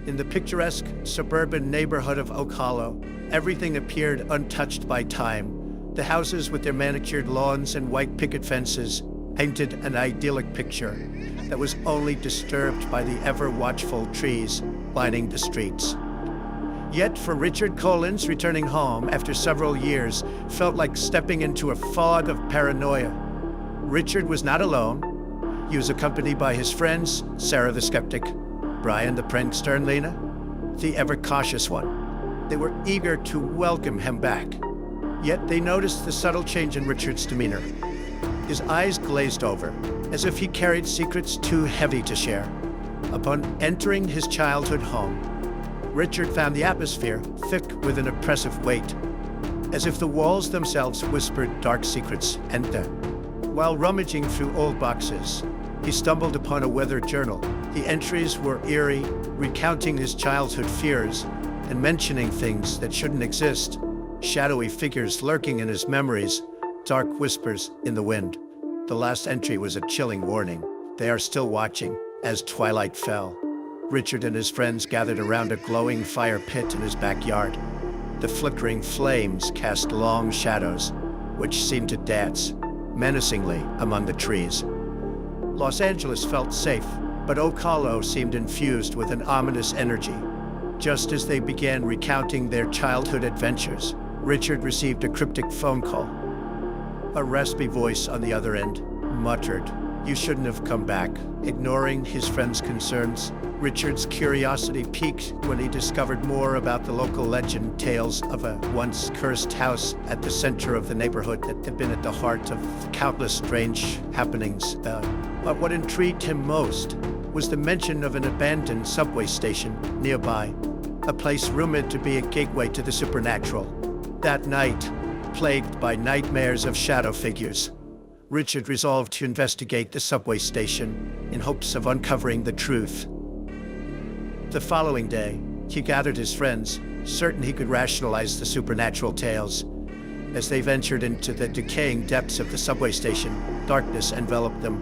In the picturesque suburban neighborhood of Oak Hollow, everything appeared untouched by time. The houses with their manicured lawns and white picket fences painted an idyllic picture that was only disturbed by the ever-watchful trees lining the streets. Yet for Richard Collins, returning home after several years felt like stepping into a fog of paranoia. Richard was not alone. He was accompanied by his friends, Sarah the skeptic, Brian the prankster, and Lena, the ever-cautious one. They were eager to welcome him back. Yet they noticed the subtle change in Richard's demeanor. His eyes glazed over, as if he carried secrets too heavy to share. Upon entering his childhood home, Richard found the atmosphere thick with an oppressive weight, as if the walls themselves whispered dark secrets. And while rummaging through old boxes, he stumbled upon a weathered journal. The entries were eerie, recounting his childhood fears and mentioning things that shouldn't exist. Shadowy figures lurking in his memories, dark whispers in the wind. The last entry was a chilling warning. They are still watching as twilight fell. Richard and his friends gathered around a glowing fire pit in his backyard. The flickering flames cast long shadows, which seemed to dance menacingly among the trees. Los Angeles felt safe, but Oak Hollow seemed infused with an ominous energy. Just as they began recounting their childhood adventures, Richard received a cryptic phone call. A raspy voice on the other end muttered, "You shouldn't have come back." Ignoring his friend's concerns, Richard's curiosity piqued when he discovered more about the local legend, tales of a once cursed house at the center of the neighborhood that had been at the heart of countless strange happenings. But what intrigued him most was the mention of an abandoned subway station nearby, a place rumored to be a gateway to the supernatural. That night, plagued by nightmares of shadow figures, Richard resolved to investigate the subway station in hopes of uncovering the truth. The following day, he gathered his friends, certain he could rationalize the supernatural tales. As they ventured into the decaying depths of the subway station, darkness enveloped them.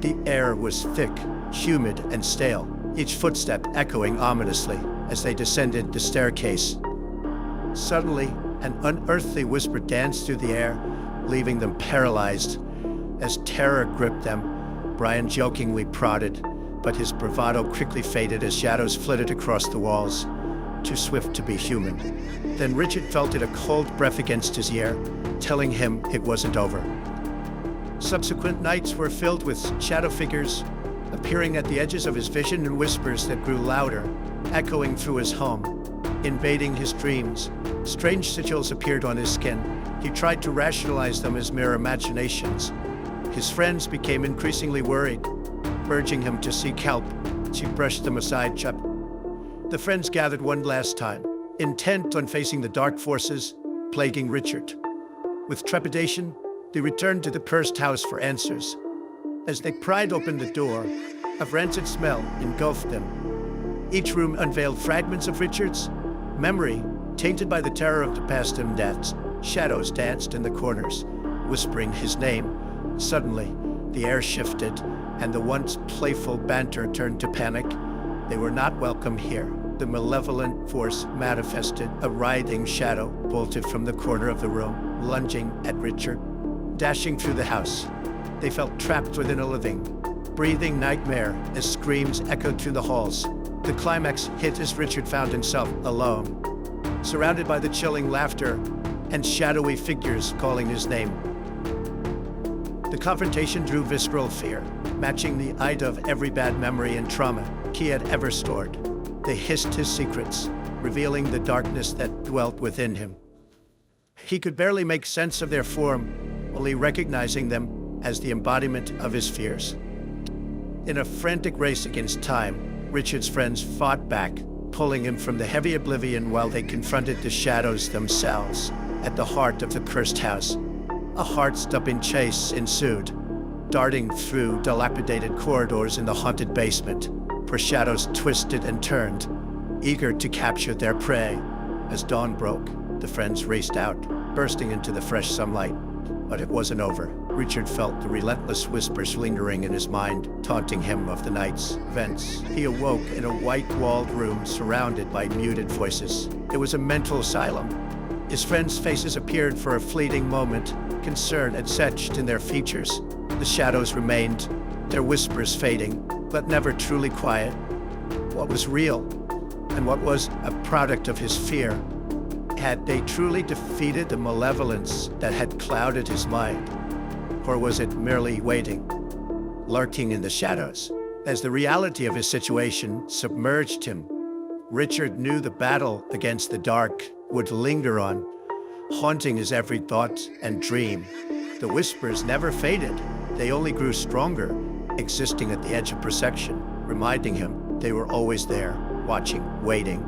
The air was thick, humid, and stale, each footstep echoing ominously as they descended the staircase. Suddenly, an unearthly whisper danced through the air, leaving them paralyzed. As terror gripped them, Brian jokingly prodded, but his bravado quickly faded as shadows flitted across the walls, too swift to be human. Then Richard felt a cold breath against his ear, telling him it wasn't over. Subsequent nights were filled with shadow figures appearing at the edges of his vision and whispers that grew louder, echoing through his home, invading his dreams. Strange sigils appeared on his skin. He tried to rationalize them as mere imaginations. His friends became increasingly worried, urging him to seek help. He brushed them aside. The friends gathered one last time, intent on facing the dark forces plaguing Richard. With trepidation, they returned to the cursed house for answers. As they pried open the door, a rancid smell engulfed them. Each room unveiled fragments of Richard's memory, tainted by the terror of the past and deaths. Shadows danced in the corners, whispering his name. Suddenly, the air shifted, and the once playful banter turned to panic. They were not welcome here. The malevolent force manifested. A writhing shadow bolted from the corner of the room, lunging at Richard. Dashing through the house, they felt trapped within a living, breathing nightmare as screams echoed through the halls. The climax hit as Richard found himself alone, surrounded by the chilling laughter and shadowy figures calling his name. The confrontation drew visceral fear, matching the idea of every bad memory and trauma he had ever stored. They hissed his secrets, revealing the darkness that dwelt within him. He could barely make sense of their form, only recognizing them as the embodiment of his fears. In a frantic race against time, Richard's friends fought back, pulling him from the heavy oblivion while they confronted the shadows themselves. At the heart of the cursed house, a heart-stopping chase ensued, darting through dilapidated corridors in the haunted basement, where shadows twisted and turned, eager to capture their prey. As dawn broke, the friends raced out, bursting into the fresh sunlight. But it wasn't over. Richard felt the relentless whispers lingering in his mind, taunting him of the night's events. He awoke in a white-walled room surrounded by muted voices. It was a mental asylum. His friends' faces appeared for a fleeting moment, concern etched in their features. The shadows remained, their whispers fading, but never truly quiet. What was real, and what was a product of his fear? Had they truly defeated the malevolence that had clouded his mind? Or was it merely waiting, lurking in the shadows? As the reality of his situation submerged him, Richard knew the battle against the dark would linger on, haunting his every thought and dream. The whispers never faded. They only grew stronger, existing at the edge of perception, reminding him they were always there, watching, waiting.